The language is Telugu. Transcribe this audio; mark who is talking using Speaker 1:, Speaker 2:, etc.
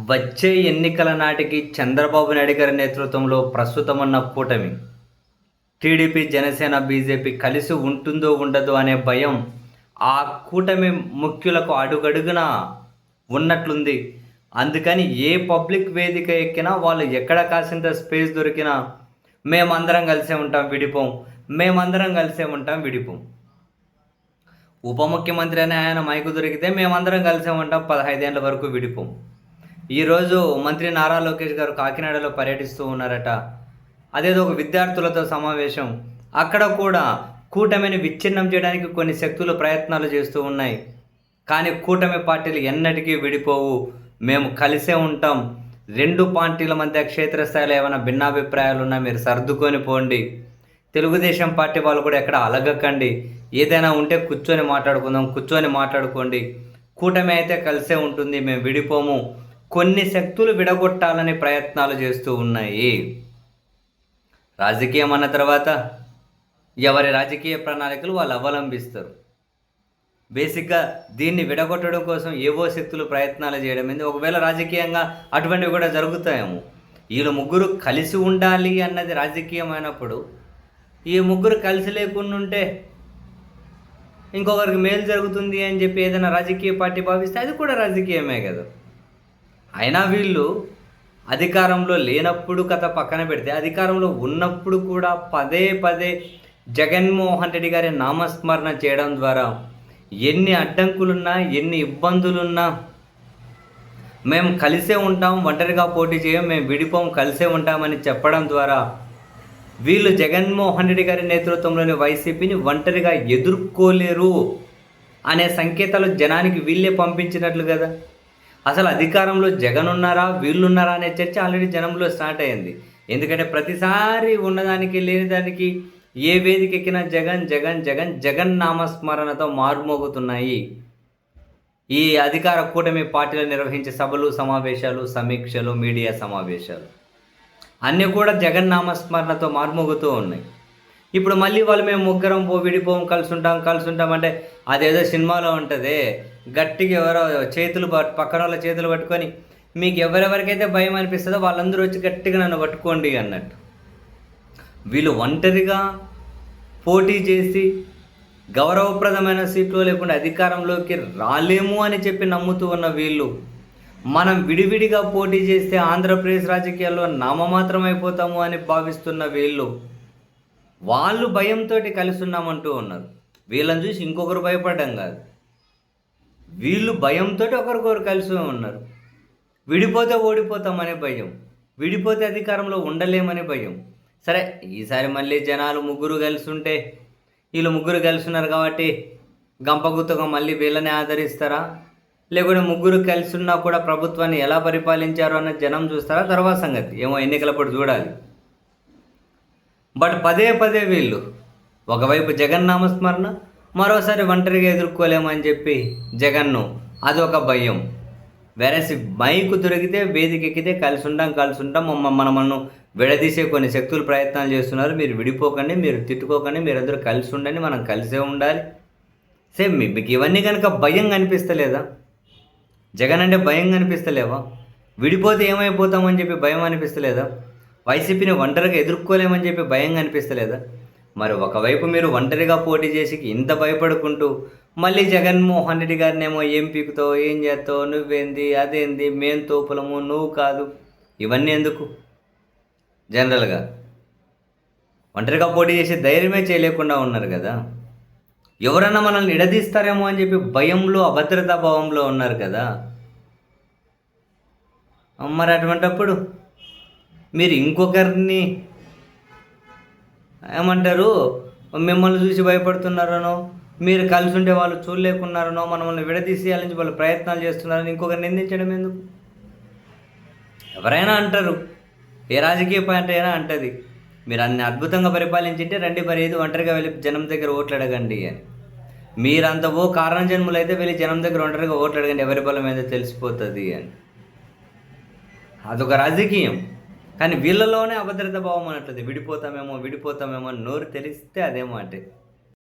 Speaker 1: వచ్చే ఎన్నికల నాటికి చంద్రబాబు నాయుడు గారి నేతృత్వంలో ప్రస్తుతం ఉన్న కూటమి టీడీపీ, జనసేన, బీజేపీ కలిసి ఉంటుందో ఉండదో అనే భయం ఆ కూటమి ముఖ్యులకు అడుగడుగున ఉన్నట్లుంది. అందుకని ఏ పబ్లిక్ వేదిక ఎక్కినా వాళ్ళు ఎక్కడ కాసింత స్పేస్ దొరికినా మేమందరం కలిసే ఉంటాం విడిపోం, మేమందరం కలిసే ఉంటాం విడిపోం. ఉప ముఖ్యమంత్రి అనే ఆయన మైకు దొరికితే మేమందరం కలిసే ఉంటాం 15 ఏళ్ళ వరకు విడిపోం. ఈరోజు మంత్రి నారా లోకేష్ గారు కాకినాడలో పర్యటిస్తూ ఉన్నారట. అదేదో ఒక విద్యార్థులతో సమావేశం. అక్కడ కూడా కూటమిని విచ్ఛిన్నం చేయడానికి కొన్ని శక్తులు ప్రయత్నాలు చేస్తూ ఉన్నాయి. కానీ కూటమి పార్టీలు ఎన్నటికీ విడిపోవు, మేము కలిసే ఉంటాం. రెండు పార్టీల మధ్య క్షేత్రస్థాయిలో ఏమైనా భిన్నాభిప్రాయాలు ఉన్నా మీరు సర్దుకొని పోండి. తెలుగుదేశం పార్టీ వాళ్ళు కూడా ఎక్కడ అలగకండి. ఏదైనా ఉంటే కూర్చొని మాట్లాడుకుందాం, కూర్చొని మాట్లాడుకోండి. కూటమి అయితే కలిసే ఉంటుంది, మేము విడిపోము. కొన్ని శక్తులు విడగొట్టాలని ప్రయత్నాలు చేస్తూ ఉన్నాయి. రాజకీయం అన్న తర్వాత ఎవరి రాజకీయ ప్రణాళికలు వాళ్ళు అవలంబిస్తారు. బేసిక్గా దీన్ని విడగొట్టడం కోసం ఏవో శక్తులు ప్రయత్నాలు చేయడం ఏంది. ఒకవేళ రాజకీయంగా అటువంటివి కూడా జరుగుతాయేమో. వీళ్ళు ముగ్గురు కలిసి ఉండాలి అన్నది రాజకీయమైనప్పుడు ఈ ముగ్గురు కలిసి లేకుండా ఉంటే ఇంకొకరికి మేలు జరుగుతుంది అని చెప్పి ఏదైనా రాజకీయ పార్టీ భావిస్తే అది కూడా రాజకీయమే కదా. అయినా వీళ్ళు అధికారంలో లేనప్పుడు కథ పక్కన పెడితే అధికారంలో ఉన్నప్పుడు కూడా పదే పదే జగన్మోహన్ రెడ్డి గారి నామస్మరణ చేయడం ద్వారా ఎన్ని అడ్డంకులున్నా, ఎన్ని ఇబ్బందులున్నా మేము కలిసే ఉంటాం, ఒంటరిగా పోటీ చేయం, మేము విడిపోం, కలిసే ఉంటామని చెప్పడం ద్వారా వీళ్ళు జగన్మోహన్ రెడ్డి గారి నేతృత్వంలోని వైసీపీని ఒంటరిగా ఎదుర్కోలేరు అనే సంకేతాలు జనానికి వీళ్ళే పంపించినట్లు కదా. అసలు అధికారంలో జగన్ ఉన్నారా, వీళ్ళున్నారా అనే చర్చ ఆల్రెడీ జనంలో స్టార్ట్ అయింది. ఎందుకంటే ప్రతిసారి ఉన్నదానికి లేని దానికి ఏ వేదిక ఎక్కినా జగన్ జగన్ జగన్ జగన్ నామస్మరణతో మారుమోగుతున్నాయి. ఈ అధికార కూటమి పార్టీలు నిర్వహించే సభలు, సమావేశాలు, సమీక్షలు, మీడియా సమావేశాలు అన్నీ కూడా జగన్ నామస్మరణతో మారుమోగుతూ ఉన్నాయి. ఇప్పుడు మళ్ళీ వాళ్ళు మేము ముగ్గురం విడిపోం, కలిసి ఉంటాం అంటే అదేదో సినిమాలో ఉంటుంది. గట్టిగా ఎవరో చేతులు పక్కన వాళ్ళ చేతులు పట్టుకొని మీకు ఎవరెవరికైతే భయం అనిపిస్తుందో వాళ్ళందరూ వచ్చి గట్టిగా నన్ను పట్టుకోండి అన్నట్టు. వీళ్ళు ఒంటరిగా పోటీ చేసి గౌరవప్రదమైన సీట్లో లేకుండా అధికారంలోకి రాలేము అని చెప్పి నమ్ముతూ ఉన్న వీళ్ళు మనం విడివిడిగా పోటీ చేస్తే ఆంధ్రప్రదేశ్ రాజకీయాల్లో నామమాత్రం అయిపోతాము అని భావిస్తున్న వీళ్ళు వాళ్ళు భయంతో కలిసి ఉన్నామంటూ ఉన్నారు. వీళ్ళని చూసి ఇంకొకరు భయపడడం కాదు, వీళ్ళు భయంతో ఒకరికొకరు కలిసి ఉన్నారు. విడిపోతే ఓడిపోతామనే భయం, విడిపోతే అధికారంలో ఉండలేమనే భయం. సరే, ఈసారి మళ్ళీ జనాలు ముగ్గురు కలిసి ఉంటే వీళ్ళు ముగ్గురు కలిసి ఉన్నారు కాబట్టి గంపగుత్తగా మళ్ళీ వీళ్ళని ఆదరిస్తారా, లేకుంటే ముగ్గురు కలిసి ఉన్నా కూడా ప్రభుత్వాన్ని ఎలా పరిపాలించారో అన్నది జనం చూస్తారా, తర్వాత సంగతి ఏమో ఎన్నికలప్పుడు చూడాలి. బట్ పదే పదే వీళ్ళు ఒకవైపు జగన్ నామస్మరణ, మరోసారి ఒంటరిగా ఎదుర్కోలేమని చెప్పి జగన్ను అదొక భయం. వెరసి మైకు దొరికితే వేదిక ఎక్కితే కలిసి ఉంటాం మనమన్ను విడదీసే కొన్ని శక్తులు ప్రయత్నాలు చేస్తున్నారు. మీరు విడిపోకండి, మీరు తిట్టుకోకండి, మీరందరూ కలిసి ఉండండి, మనం కలిసే ఉండాలి. సేమ్ మీకు ఇవన్నీ కనుక భయం కనిపిస్తలేదా? జగన్ అంటే భయం కనిపిస్తలేవా? విడిపోతే ఏమైపోతామని చెప్పి భయం అనిపిస్తలేదా? వైసీపీని ఒంటరిగా ఎదుర్కోలేమని చెప్పి భయం కనిపిస్తలేదా? మరి ఒకవైపు మీరు ఒంటరిగా పోటీ చేసి ఇంత భయపడుకుంటూ మళ్ళీ జగన్మోహన్ రెడ్డి గారిని ఏమో ఏం పీకుతావు, ఏం చేస్తావు, నువ్వేంది, అదేంది, మేం తోపులము, నువ్వు కాదు, ఇవన్నీ ఎందుకు? జనరల్గా ఒంటరిగా పోటీ చేసి ధైర్యమే చేయలేకుండా ఉన్నారు కదా. ఎవరన్నా మనల్ని నిడదీస్తారేమో అని చెప్పి భయంలో, అభద్రతా భావంలో ఉన్నారు కదా. మరి అటువంటప్పుడు మీరు ఇంకొకరిని ఏమంటారు, మిమ్మల్ని చూసి భయపడుతున్నారనో, మీరు కలిసి ఉంటే వాళ్ళు చూడలేకున్నారనో, మనల్ని విడదీసేయాలని వాళ్ళు ప్రయత్నాలు చేస్తున్నారని ఇంకొకరిని నిందించడం ఎందుకు? ఎవరైనా అంటారు, ఏ రాజకీయ పార్టీ అయినా అంటుంది, మీరు అన్ని అద్భుతంగా పరిపాలించింటే రండి మరి ఏది ఒంటరిగా వెళ్ళి జనం దగ్గర ఓట్లు అడగండి అని. మీరంత కారణ జన్ములు అయితే వెళ్ళి జనం దగ్గర ఒంటరిగా ఓట్లు అడగండి, ఎవరి బలం ఏదో తెలిసిపోతుంది అని. అదొక రాజకీయం. కానీ వీళ్ళలోనే అభద్రత భావం అన్నట్లది. విడిపోతామేమో నోరు తెలిస్తే అదే మాట.